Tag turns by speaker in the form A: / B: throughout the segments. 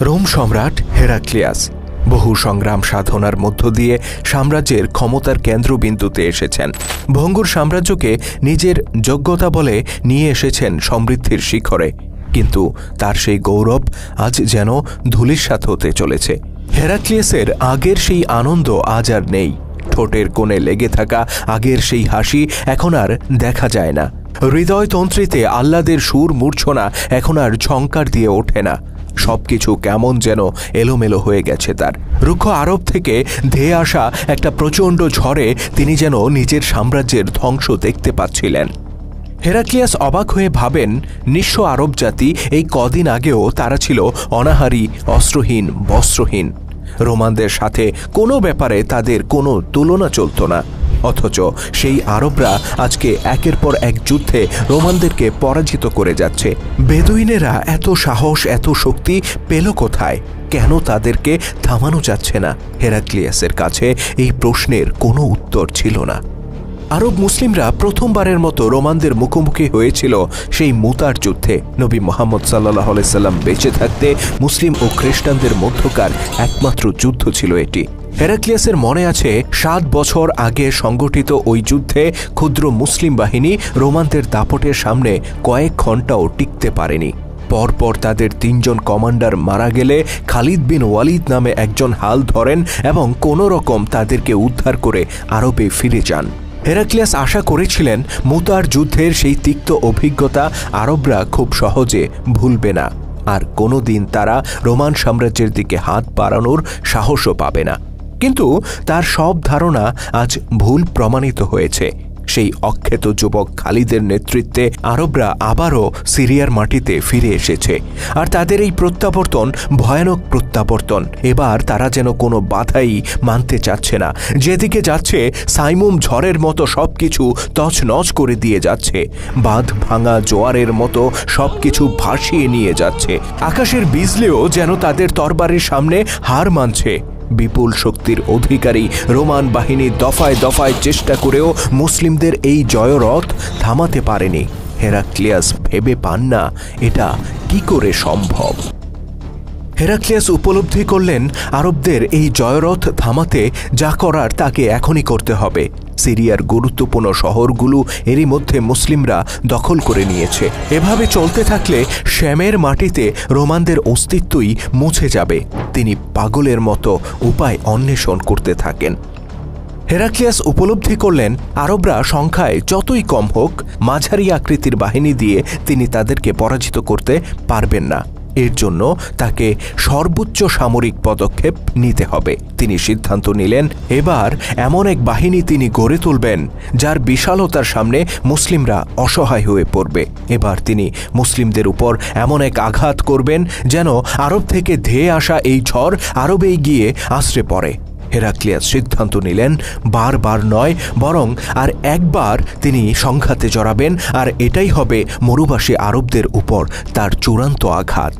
A: Rome সম্রাট Heraclius বহু সংগ্রাম সাধনার মধ্য দিয়ে সাম্রাজ্যের ক্ষমতার কেন্দ্রবিন্দুতে এসেছেন। ভঙ্গুর সাম্রাজ্যকে নিজের যোগ্যতা বলে নিয়ে এসেছেন সমৃদ্ধির শিখরে, কিন্তু তার সেই গৌরব আজ যেন ধূলিসাৎ হতে চলেছে। হেরাক্লিয়াসের আগের সেই আনন্দ আজ আর নেই। ঠোঁটের কোণে লেগে থাকা আগের সেই হাসি এখন আর দেখা যায় না। হৃদয়তন্ত্রীতে আহ্লাদের সুর মূর্ছনা এখন আর ঝংকার দিয়ে ওঠে না। সবকিছু কেমন যেন এলোমেলো হয়ে গেছে তার। রুক্ষ আরব থেকে ধেয়ে আসা একটা প্রচণ্ড ঝড়ে তিনি যেন নিজের সাম্রাজ্যের ধ্বংস দেখতে পাচ্ছিলেন। হেরাক্লিয়াস অবাক হয়ে ভাবেন, নিঃস্ব আরব জাতি এই কদিন আগেও তারা ছিল অনাহারী, অস্ত্রহীন, বস্ত্রহীন। রোমানদের সাথে কোনো ব্যাপারে তাদের কোনো তুলনা চলত না, অথচ সেই আরবরা আজকে একের পর এক যুদ্ধে রোমানদেরকে পরাজিত করে যাচ্ছে। বেদুইনেরা এত সাহস, এত শক্তি পেল কোথায়? কেন তাদেরকে থামানো যাচ্ছে না? হেরাক্লিয়াসের কাছে এই প্রশ্নের কোনো উত্তর ছিল না। আরব মুসলিমরা প্রথমবারের মতো রোমানদের মুখোমুখি হয়েছিল সেই মুতার যুদ্ধে। নবী মুহাম্মদ সাল্লাল্লাহু আলাইহি সাল্লাম বেঁচে থাকতে মুসলিম ও খ্রিস্টানদের মধ্যকার একমাত্র যুদ্ধ ছিল এটি। হেরাক্লিয়াসের মনে আছে 7 বছর আগে সংগঠিত ওই যুদ্ধে ক্ষুদ্র মুসলিম বাহিনী রোমানদের দাপটের সামনে কয়েক ঘণ্টাও টিকতে পারেনি। পরপর তাদের 3 জন কমান্ডার মারা গেলে খালিদ বিন ওয়ালিদ নামে একজন হাল ধরেন এবং কোনো রকম তাদেরকে উদ্ধার করে আরবে ফিরে যান। হেরাক্লিয়াস আশা করেছিলেন মুতার যুদ্ধের সেই তিক্ত অভিজ্ঞতা আরবরা খুব সহজে ভুলবে না, আর কোনোদিন তারা রোমান সাম্রাজ্যের দিকে হাত বাড়ানোর সাহসও পাবে না। কিন্তু তার সব ধারণা আজ ভুল প্রমাণিত হয়েছে। সেই অখ্যাত যুবক খালিদের নেতৃত্বে আরবরা আবারও সিরিয়ার মাটিতে ফিরে এসেছে, আর তাদের এই প্রত্যাবর্তন ভয়ানক প্রত্যাবর্তন। এবার তারা যেন কোনো বাধাই মানতে চাচ্ছে না। যেদিকে যাচ্ছে সাইমুম ঝড়ের মতো সবকিছু তছনছ করে দিয়ে যাচ্ছে, বাঁধ ভাঙা জোয়ারের মতো সবকিছু ভাসিয়ে নিয়ে যাচ্ছে। আকাশের বিজলিও যেন তাদের তরবারির সামনে হার মানছে। বিপুল শক্তির অধিকারী রোমান বাহিনী দফায় দফায় চেষ্টা করেও মুসলিমদের এই জয়রথ থামাতে পারেনি। হেরাক্লিয়াস ভেবে পান না এটা কি করে সম্ভব। হেরাক্লিয়াস উপলব্ধি করলেন আরবদের এই জয়রথ থামাতে যা করার তাকে এখনই করতে হবে। সিরিয়ার গুরুত্বপূর্ণ শহরগুলো এরই মধ্যে মুসলিমরা দখল করে নিয়েছে। এভাবে চলতে থাকলে শ্যামের মাটিতে রোমানদের অস্তিত্বই মুছে যাবে। তিনি পাগলের মতো উপায় অন্বেষণ করতে থাকেন। হেরাক্লিয়াস উপলব্ধি করলেন আরবরা সংখ্যায় যতই কম হোক, মাঝারি আকৃতির বাহিনী দিয়ে তিনি তাদেরকে পরাজিত করতে পারবেন না। এর জন্য তাকে সর্বোচ্চ সামরিক পদক্ষেপ নিতে হবে। তিনি সিদ্ধান্ত নিলেন এবার এমন এক বাহিনী তিনি গড়ে তুলবেন যার বিশালতার সামনে মুসলিমরা অসহায় হয়ে পড়বে। এবার তিনি মুসলিমদের উপর এমন এক আঘাত করবেন যেন আরব থেকে ধেয়ে আসা এই ঝড় আরবেই গিয়ে আশ্রে পড়ে। হেরাক্লিয়াস সিদ্ধান্ত নিলেন বারবার নয়, বরং আর একবার তিনি সংঘাতে জড়াবেন, আর এটাই হবে মরুবাসী আরবদের উপর তার চূড়ান্ত আঘাত।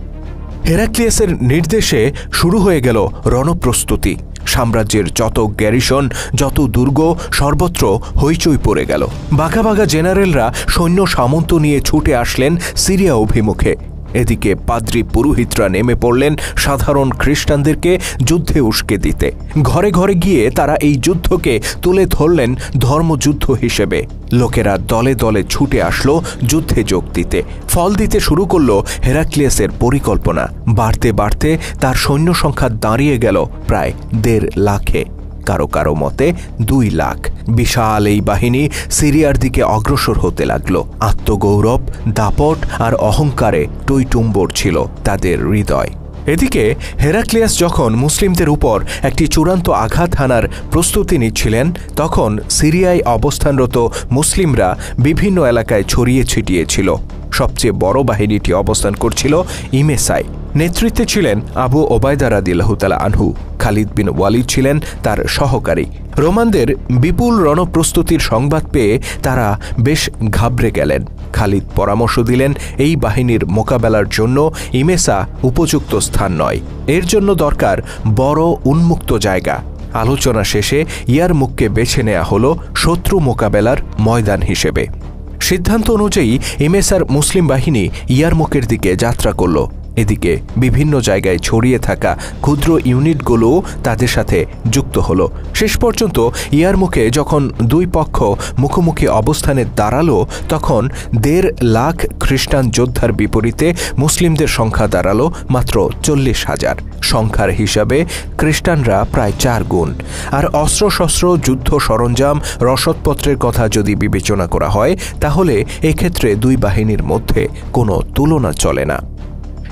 A: হেরাক্লিয়াসের নির্দেশে শুরু হয়ে গেল রণপ্রস্তুতি। সাম্রাজ্যের যত গ্যারিসন, যত দুর্গ, সর্বত্র হইচই পড়ে গেল। বাঘা বাঘা জেনারেলরা সৈন্য সামন্ত নিয়ে ছুটে আসলেন সিরিয়া অভিমুখে। এদিকে পাদ্রী পুরোহিতরা নেমে পড়লেন সাধারণ খ্রিস্টানদেরকে যুদ্ধে উস্কে দিতে। ঘরে ঘরে গিয়ে তারা এই যুদ্ধকে তুলে ধরলেন ধর্মযুদ্ধ হিসেবে। লোকেরা দলে দলে ছুটে আসলো যুদ্ধে যোগ দিতে। ফল দিতে শুরু করল হেরাক্লিয়াসের পরিকল্পনা। বাড়তে বাড়তে তার সৈন্য সংখ্যা দাঁড়িয়ে গেল প্রায় 1.5 লাখে, কারো কারো মতে 2 লাখ। বিশাল এই বাহিনী সিরিয়ার দিকে অগ্রসর হতে লাগলো। আত্মগৌরব, দাপট আর অহংকারে টইটুম্বর ছিল তাদের হৃদয়। এদিকে হেরাক্লিয়াস যখন মুসলিমদের উপর একটি চূড়ান্ত আঘাত হানার প্রস্তুতি নিচ্ছিলেন, তখন সিরিয়ায় অবস্থানরত মুসলিমরা বিভিন্ন এলাকায় ছড়িয়ে ছিটিয়েছিল। সবচেয়ে বড় বাহিনীটি অবস্থান করছিল ইমেসায়। নেতৃত্বে ছিলেন আবু ওবায়দা রাদিয়াল্লাহু তাআলা আনহু। খালিদ বিন ওয়ালিদ ছিলেন তার সহকারী। রোমানদের বিপুল রণপ্রস্তুতির সংবাদ পেয়ে তারা বেশ ঘাবড়ে গেলেন। খালিদ পরামর্শ দিলেন এই বাহিনীর মোকাবেলার জন্য ইমেসা উপযুক্ত স্থান নয়, এর জন্য দরকার বড় উন্মুক্ত জায়গা। আলোচনা শেষে ইয়ারমুককে বেছে নেওয়া হলো শত্রু মোকাবেলার ময়দান হিসেবে। সিদ্ধান্ত অনুযায়ী ইমেসার মুসলিম বাহিনী ইয়ারমুকের দিকে যাত্রা করল। এদিকে বিভিন্ন জায়গায় ছড়িয়ে থাকা ক্ষুদ্র ইউনিটগুলোও তাদের সাথে যুক্ত হল। শেষ পর্যন্ত ইয়ারমুকে যখন দুই পক্ষ মুখোমুখি অবস্থানে দাঁড়ালো, তখন 1.5 লাখ খ্রিস্টান যোদ্ধার বিপরীতে মুসলিমদের সংখ্যা দাঁড়ালো মাত্র 40,000। সংখ্যার হিসাবে খ্রিস্টানরা প্রায় 4 গুণ। আর অস্ত্রশস্ত্র, যুদ্ধ সরঞ্জাম, রসদপত্রের কথা যদি বিবেচনা করা হয়, তাহলে এক্ষেত্রে দুই বাহিনীর মধ্যে কোনো তুলনা চলে না।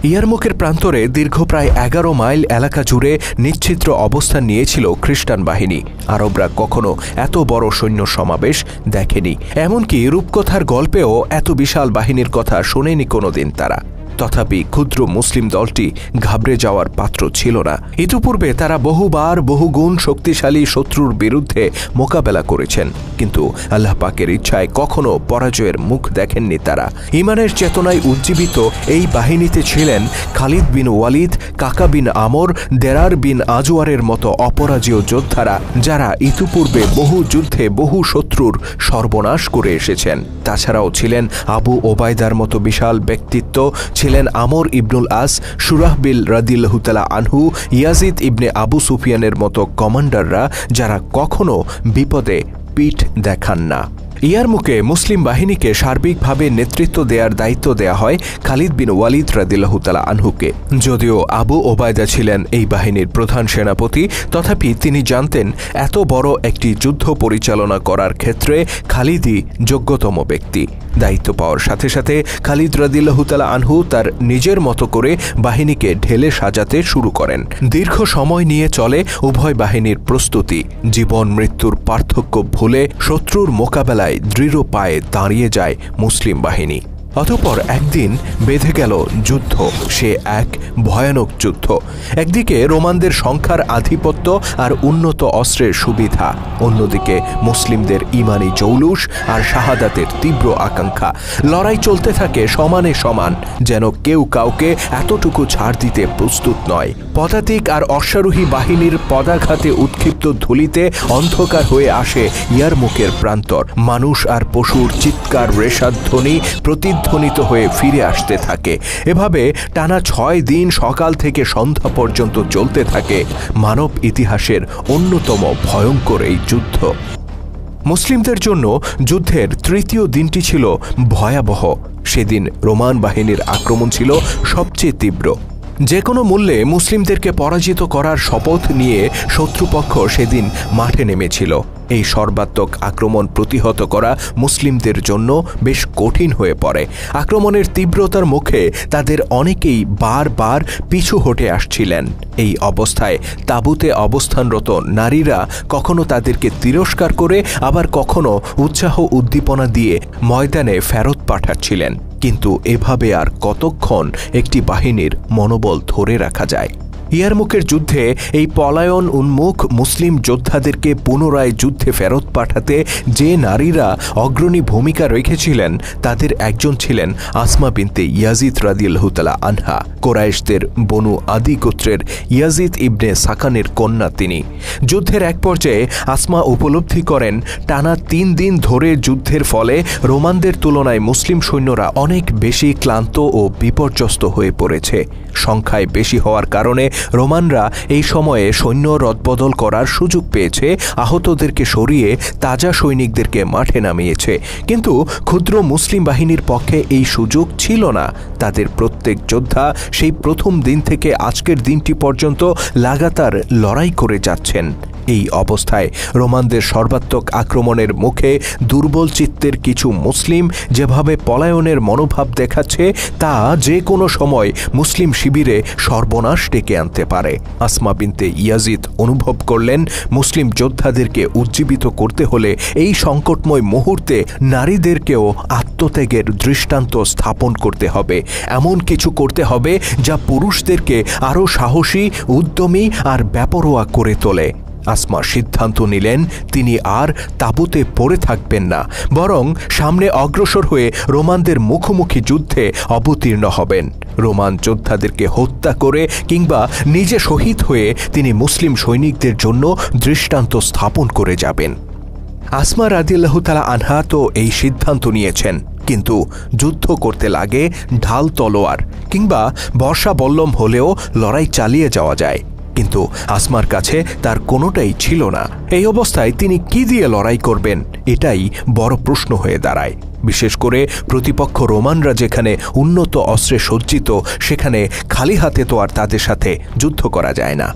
A: ইয়ারমুকের প্রান্তরে দীর্ঘ প্রায় 11 মাইল এলাকা জুড়ে নিশ্চিদ্র অবস্থান নিয়েছিল খ্রিস্টান বাহিনী। আরবরা কখনো এত বড় সৈন্য সমাবেশ দেখেনি, এমনকি রূপকথার গল্পেও এত বিশাল বাহিনীর কথা শোনেনি কোনোদিন তারা। তথাপি ক্ষুদ্র মুসলিম দলটি ঘাবড়ে যাওয়ার পাত্র ছিল না। ইতিপূর্বে তারা বহুবার বহুগুণ শক্তিশালী শত্রুর বিরুদ্ধে মোকাবেলা করেছেন, কিন্তু আল্লাহ পাকের ইচ্ছায় কখনো পরাজয়ের মুখ দেখেননি তারা। ঈমানের চেতনায় উজ্জীবিত এই বাহিনীতে ছিলেন খালিদ বিন ওয়ালিদ, কাকা বিন আমর, দেরার বিন আজওয়ারের মতো অপরাজেয় যোদ্ধারা, যারা ইতিপূর্বে বহু যুদ্ধে বহু শত্রুর সর্বনাশ করে এসেছেন। তাছাড়াও ছিলেন আবু ওবায়দার মতো বিশাল ব্যক্তিত্ব, ছিলেন আমর ইবনুল আস, শুরাহবিল রাদিয়াল্লাহু তাআলা আনহু, ইয়াজিদ ইবনে আবু সুফিয়ানের মতো কমান্ডাররা, যারা কখনো বিপদে পিঠ দেখান না। ইয়ারমুকে মুসলিম বাহিনীকে সার্বিকভাবে নেতৃত্ব দেওয়ার দায়িত্ব দেয়া হয় খালিদ বিন ওয়ালিদ রাদিয়াল্লাহু তাআলা আনহুকে। যদিও আবু ওবায়দা ছিলেন এই বাহিনীর প্রধান সেনাপতি, তথাপি তিনি জানতেন এত বড় একটি যুদ্ধ পরিচালনা করার ক্ষেত্রে খালিদই যোগ্যতম ব্যক্তি। দায়িত্ব পাওয়ার সাথে সাথে খালিদ রাদিয়াল্লাহু তাআলা আনহু তার নিজের মতো করে বাহিনীকে ঢেলে সাজাতে শুরু করেন। দীর্ঘ সময় নিয়ে চলে উভয় বাহিনীর প্রস্তুতি। জীবন মৃত্যুর পার্থক্য ভুলে শত্রুর মোকাবেলায় দৃঢ় পায়ে দাঁড়িয়ে যায় মুসলিম বাহিনী। অতঃপর একদিন বেঁধে গেল যুদ্ধ, সে এক ভয়ানক যুদ্ধ। একদিকে রোমানদের সংখ্যার আধিপত্য আর উন্নত অস্ত্রের সুবিধা, অন্যদিকে মুসলিমদের ঈমানি জৌলুস আর শাহাদাতের তীব্র আকাঙ্ক্ষা। লড়াই চলতে থাকে সমানে সমান, যেন কেউ কাউকে এতটুকু ছাড় দিতে প্রস্তুত নয়। পদাতিক আর অশ্বারোহী বাহিনীর পদাঘাতে উৎক্ষিপ্ত ধুলিতে অন্ধকার হয়ে আসে ইয়ারমুকের প্রান্তর। মানুষ আর পশুর চিৎকার রেশাধ্বনি প্রতিধ্বনিত হয়ে ফিরে আসতে থাকে। এভাবে টানা 6 দিন সকাল থেকে সন্ধ্যা পর্যন্ত চলতে থাকে মানব ইতিহাসের অন্যতম ভয়ঙ্কর এই যুদ্ধ। মুসলিমদের জন্য যুদ্ধের তৃতীয় দিনটি ছিল ভয়াবহ। সেদিন রোমান বাহিনীর আক্রমণ ছিল সবচেয়ে তীব্র। যে কোনো মূল্যে মুসলিমদেরকে পরাজিত করার শপথ নিয়ে শত্রুপক্ষ সেদিন মাঠে নেমেছিল। এই সর্বাত্মক আক্রমণ প্রতিহত করা মুসলিমদের জন্য বেশ কঠিন হয়ে পড়ে। আক্রমণের তীব্রতার মুখে তাদের অনেকেই বারবার পিছু হটে আসছিলেন। এই অবস্থায় তাঁবুতে অবস্থানরত নারীরা কখনো তাদেরকে তিরস্কার করে, আবার কখনো উৎসাহ উদ্দীপনা দিয়ে ময়দানে ফেরত পাঠাচ্ছিলেন। কিন্তু এভাবে আর কতক্ষণ একটি বাহিনীর মনোবল ধরে রাখা যায়? ইয়ারমুকের যুদ্ধে এই পলায়ন উন্মুখ মুসলিম যোদ্ধাদেরকে পুনরায় যুদ্ধে ফেরত পাঠাতে যে নারীরা অগ্রণী ভূমিকা রেখেছিলেন, তাদের একজন ছিলেন আসমা বিনতে ইয়াজিদ রাদিয়াল্লাহু তাআলা আনহা। কোরাইশদের বনু আদি গোত্রের ইয়াজিদ ইবনে সাকানের কন্যা তিনি। যুদ্ধের এক পর্যায়ে আসমা উপলব্ধি করেন টানা 3 দিন ধরে যুদ্ধের ফলে রোমানদের তুলনায় মুসলিম সৈন্যরা অনেক বেশি ক্লান্ত ও বিপর্যস্ত হয়ে পড়েছে। সংখ্যায় বেশি হওয়ার কারণে রোমানরা এই সময়ে সৈন্য রদবদল করার সুযোগ পেয়েছে, আহতদেরকে সরিয়ে তাজা সৈনিকদেরকে মাঠে নামিয়েছে। কিন্তু ক্ষুদ্র মুসলিম বাহিনীর পক্ষে এই সুযোগ ছিল না। তাদের প্রত্যেক যোদ্ধা সেই প্রথম দিন থেকে আজকের দিনটি পর্যন্ত লাগাতার লড়াই করে যাচ্ছেন। এই অবস্থায় রোমানদের সর্বাত্মক আক্রমণের মুখে দুর্বল চিত্তের কিছু মুসলিম যেভাবে পলায়নের মনোভাব দেখাচ্ছে, তা যে কোনো সময় মুসলিম শিবিরে সর্বনাশ ডেকে আনতে পারে। আসমা বিনতে ইয়াজিদ অনুভব করলেন মুসলিম যোদ্ধাদেরকে উজ্জীবিত করতে হলে এই সংকটময় মুহূর্তে নারীদেরকেও আত্মত্যাগের দৃষ্টান্ত স্থাপন করতে হবে। এমন কিছু করতে হবে যা পুরুষদেরকে আরও সাহসী, উদ্যমী আর বেপরোয়া করে তোলে। আসমা সিদ্ধান্ত নিলেন তিনি আর তাঁবুতে পড়ে থাকবেন না, বরং সামনে অগ্রসর হয়ে রোমানদের মুখোমুখি যুদ্ধে অবতীর্ণ হবেন। রোমান যোদ্ধাদেরকে হত্যা করে কিংবা নিজে শহীদ হয়ে তিনি মুসলিম সৈনিকদের জন্য দৃষ্টান্ত স্থাপন করে যাবেন। আসমা রাদিয়াল্লাহু তাআলা আনহা তো এই সিদ্ধান্ত নিয়েছেন। কিন্তু যুদ্ধ করতে লাগে ঢাল তলোয়ার কিংবা বর্ষা বল্লম হলেও লড়াই চালিয়ে যাওয়া যায়, কিন্তু আসমার কাছে তার কোনোটাই ছিল না। এই অবস্থায় তিনি কি দিয়ে লড়াই করবেন, এটাই বড় প্রশ্ন হয়ে দাঁড়ায়। বিশেষ করে প্রতিপক্ষ রোমানরা যেখানে উন্নত অস্ত্রে সজ্জিত, সেখানে খালি হাতে তো আর তাদের সাথে যুদ্ধ করা যায় না।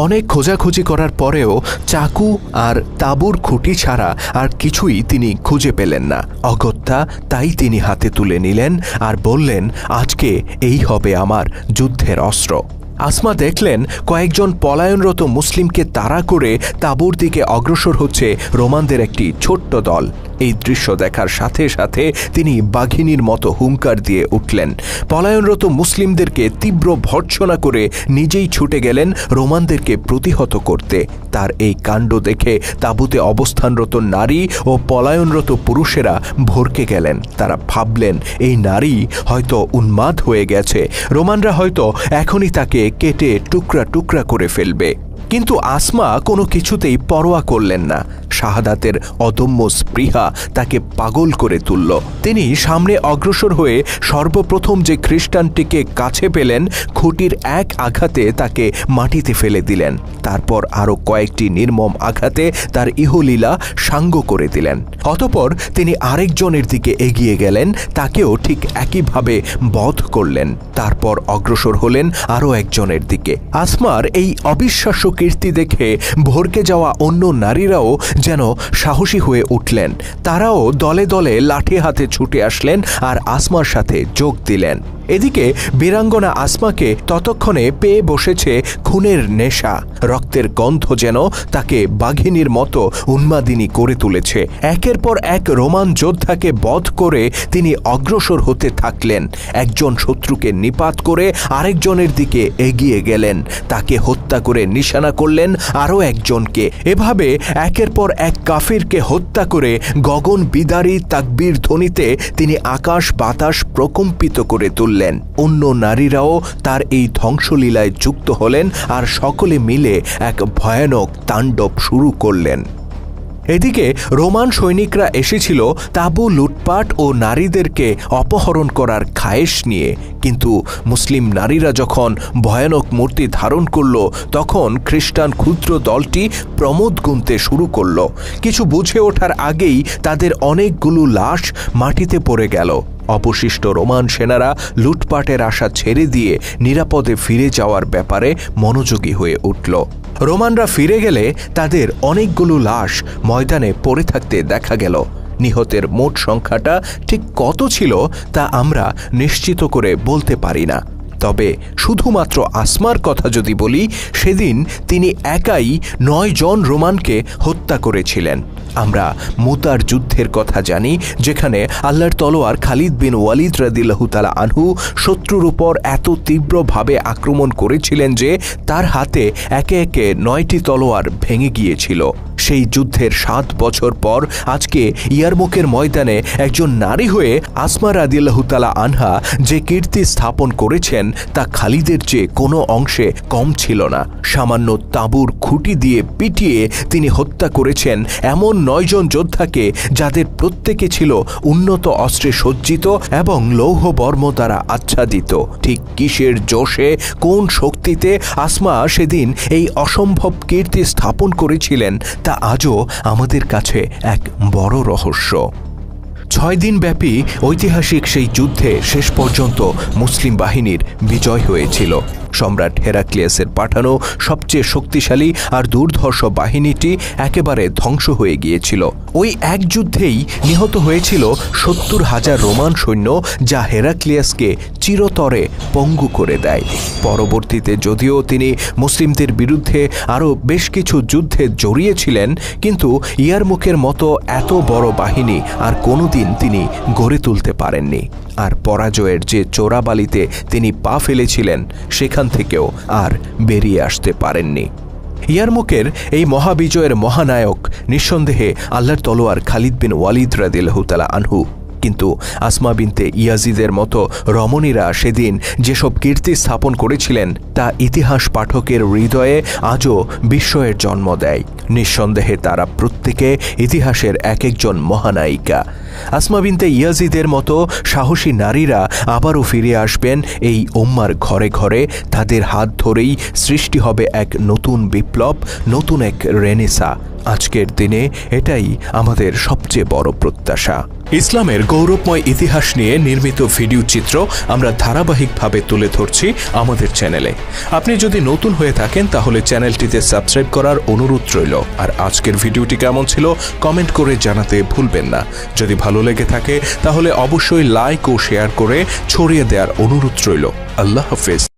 A: অনেক খোঁজাখুঁজি করার পরেও চাকু আর তাঁবুর খুঁটি ছাড়া আর কিছুই তিনি খুঁজে পেলেন না। অগত্যা তাই তিনি হাতে তুলে নিলেন আর বললেন, আজকে এই হবে আমার যুদ্ধের অস্ত্র। আসমা দেখলেন কয়েকজন পলায়নরত মুসলিমকে তাড়া করে তাঁবুর দিকে অগ্রসর হচ্ছে রোমানদের একটি ছোট্ট দল। এই দৃশ্য দেখার সাথে সাথে তিনি বাঘিনীর মতো হুঙ্কার দিয়ে উঠলেন। পলায়নরত মুসলিমদেরকে তীব্র ভর্ৎসনা করে নিজেই ছুটে গেলেন রোমানদেরকে প্রতিহত করতে। তার এই কাণ্ড দেখে তাঁবুতে অবস্থানরত নারী ও পলায়নরত পুরুষেরা ভরকে গেলেন। তারা ভাবলেন এই নারী হয়তো উন্মাদ হয়ে গেছে, রোমানরা হয়তো এখনই তাকে কেটে টুকরা টুকরা করে ফেলবে। কিন্তু আসমা কোনো কিছুতেই পরোয়া করলেন না। শাহাদাতের অদম্য স্পৃহা তাকে পাগল করে তুলল। তিনি সামনে অগ্রসর হয়ে সর্বপ্রথম যে খ্রিস্টানটিকে কাছে পেলেন, খুঁটির এক আঘাতে তাকে মাটিতে ফেলে দিলেন। তারপর আরও কয়েকটি নির্মম আঘাতে তার ইহলীলা সাঙ্গ করে দিলেন। অতঃপর তিনি আরেকজনের দিকে এগিয়ে গেলেন, তাকেও ঠিক একইভাবে বধ করলেন। তারপর অগ্রসর হলেন আরও একজনের দিকে। আসমার এই অবিশ্বাস্য কীর্তি দেখে ভরকে যাওয়া অন্য নারীরাও যেন সাহসী হয়ে উঠলেন। তারাও দলে দলে লাঠি হাতে ছুটে আসলেন আর আসমার সাথে যোগ দিলেন। এদিকে বীরাঙ্গনা আসমাকে ততক্ষণে পেয়ে বসেছে খুনের নেশা। রক্তের গন্ধ যেন তাকে বাঘিনীর মতো উন্মাদিনী করে তুলেছে। একের পর এক রোমান যোদ্ধাকে বধ করে তিনি অগ্রসর হতে থাকলেন। একজন শত্রুকে নিপাত করে আরেকজনের দিকে এগিয়ে গেলেন, তাকে হত্যা করে নিশানা করলেন আরও একজনকে। এভাবে একের পর এক কাফিরকে হত্যা করে গগন বিদারী তাকবীর ধ্বনিতে তিনি আকাশ বাতাস প্রকম্পিত করে তুললেন। অন্য নারীরাও তার এই ধ্বংসলীলায় যুক্ত হলেন আর সকলে মিলে এক ভয়ানক তাণ্ডব শুরু করলেন। এদিকে রোমান সৈনিকরা এসেছিল তাঁবু লুটপাট ও নারীদেরকে অপহরণ করার খায়েশ নিয়ে। কিন্তু মুসলিম নারীরা যখন ভয়ানক মূর্তি ধারণ করল, তখন খ্রিস্টান ক্ষুদ্র দলটি প্রমোদ গুনতে শুরু করল। কিছু বুঝে ওঠার আগেই তাদের অনেকগুলো লাশ মাটিতে পড়ে গেল। অবশিষ্ট রোমান সেনারা লুটপাটের আশা ছেড়ে দিয়ে নিরাপদে ফিরে যাওয়ার ব্যাপারে মনোযোগী হয়ে উঠল। রোমানরা ফিরে গেলে তাদের অনেকগুলো লাশ ময়দানে পড়ে থাকতে দেখা গেল। নিহতের মোট সংখ্যাটা ঠিক কত ছিল তা আমরা নিশ্চিত করে বলতে পারি না। তবে শুধুমাত্র আসমার কথা যদি বলি, সেদিন তিনি একাই 9 জন রোমানকে হত্যা করেছিলেন। আমরা মুতার যুদ্ধের কথা জানি, যেখানে আল্লাহর তলোয়ার খালিদ বিন ওয়ালিদ রাদিয়াল্লাহু তাআলা আনহু শত্রুর উপর এত তীব্রভাবে আক্রমণ করেছিলেন যে তার হাতে একে একে 9টি তলোয়ার ভেঙে গিয়েছিল। সেই যুদ্ধের 7 বছর পর আজকে ইয়ারমুকের ময়দানে একজন নারী হয়ে আসমা রাদিয়াল্লাহু তাআলা আনহা যে কীর্তি স্থাপন করেছেন তা খালিদের চেয়ে কোনো অংশে কম ছিল না। সামান্য তাঁবুর খুঁটি দিয়ে পিটিয়ে তিনি হত্যা করেছেন এমন 9 জন যোদ্ধাকে, যাদের প্রত্যেকে ছিল উন্নত অস্ত্রে সজ্জিত এবং লৌহ বর্ম দ্বারা আচ্ছাদিত। ঠিক কিসের জোশে, কোন শক্তিতে আসমা সেদিন এই অসম্ভব কীর্তি স্থাপন করেছিলেন তা আজও আমাদের কাছে এক বড় রহস্য। 6 দিন ব্যাপী ঐতিহাসিক সেই যুদ্ধে শেষ পর্যন্ত মুসলিম বাহিনীর বিজয় হয়েছিল। সম্রাট হেরাক্লিয়াসের পাঠানো সবচেয়ে শক্তিশালী আর দুর্ধর্ষ বাহিনীটি একেবারে ধ্বংস হয়ে গিয়েছিল। ওই এক যুদ্ধেই নিহত হয়েছিল 70,000 রোমান সৈন্য, যা হেরাক্লিয়াসকে চিরতরে পঙ্গু করে দেয়। পরবর্তীতে যদিও তিনি মুসলিমদের বিরুদ্ধে আরও বেশ কিছু যুদ্ধে জড়িয়েছিলেন, কিন্তু ইয়ারমুকের মতো এত বড় বাহিনী আর কোনোদিন তিনি গড়ে তুলতে পারেননি। আর পরাজয়ের যে চোরাবালিতে তিনি পা ফেলেছিলেন, সেখান থেকেও আর বেরিয়ে আসতে পারেননি। ইয়ারমুকের এই মহাবিজয়ের মহানায়ক নিঃসন্দেহে আল্লাহর তলোয়ার খালিদ বিন ওয়ালিদ রাদিয়াল্লাহু তাআলা আনহু। কিন্তু আসমা বিনতে ইয়াজিদের মতো রমণীরা সেদিন যেসব কীর্তি স্থাপন করেছিলেন তা ইতিহাস পাঠকের হৃদয়ে আজও বিস্ময়ের জন্ম দেয়। নিঃসন্দেহে তারা প্রত্যেকে ইতিহাসের এক একজন মহানায়িকা। আসমা বিনতে ইয়াজিদের মতো সাহসী নারীরা আবারও ফিরে আসবেন এই উম্মার ঘরে ঘরে। তাদের হাত ধরেই সৃষ্টি হবে এক নতুন বিপ্লব, নতুন এক রেনেসা। আজকের দিনে এটাই আমাদের সবচেয়ে বড় প্রত্যাশা। ইসলামের গৌরবময় ইতিহাস নিয়ে নির্মিত ভিডিও চিত্র আমরা ধারাবাহিকভাবে তুলে ধরছি আমাদের চ্যানেলে। আপনি যদি নতুন হয়ে থাকেন তাহলে চ্যানেলটিতে সাবস্ক্রাইব করার অনুরোধ রইল। আর আজকের ভিডিওটি কেমন ছিল কমেন্ট করে জানাতে ভুলবেন না। যদি ভালো লেগে থাকে তাহলে অবশ্যই লাইক ও শেয়ার করে ছড়িয়ে দেওয়ার অনুরোধ রইল। আল্লাহ হাফেজ।